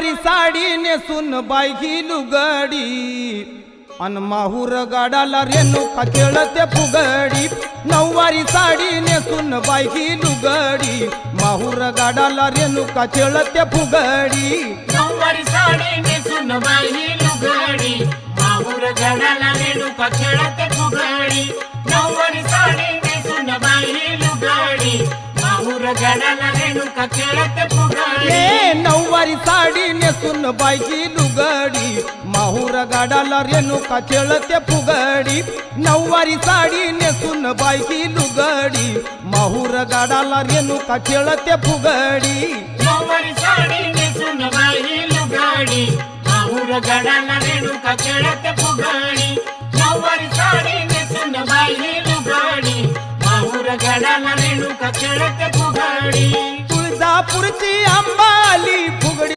नऊवारी साडी नेसून बाई ही लुगडी अन माहूर गाडाला रेणुका खेळते फुगडी नऊवारी साडी नेसून बाई ही लुगडी माहूर गाडाला रेणुका खेळते फुगडी नऊवारी साडी नेसून बाई ही लुगडी माहूर गाडाला रेणुका खेळते फुगडी नऊवारी साडी नेसून बाई ही लुगडी माहूर गाडाला रेणुका खेळते फुगडी नऊवारी साडी नेसून बाई ही लुगडी माहूर गाडाला रेणुका खेळते फुगडी नऊवारी साडी नेसून बाई ही लुगडी माहूर गाडाला रेणुका खेळते फुगडी नऊवारी साडी नेसून बाई ही लुगडी माहूर गाडाला रेणुका खेळते फुगडी नऊवारी साडी नेसून बाई ही लुगडी माहूर गाडाला रेणुका खेळते फुगडी तुळजापूरची अंबाली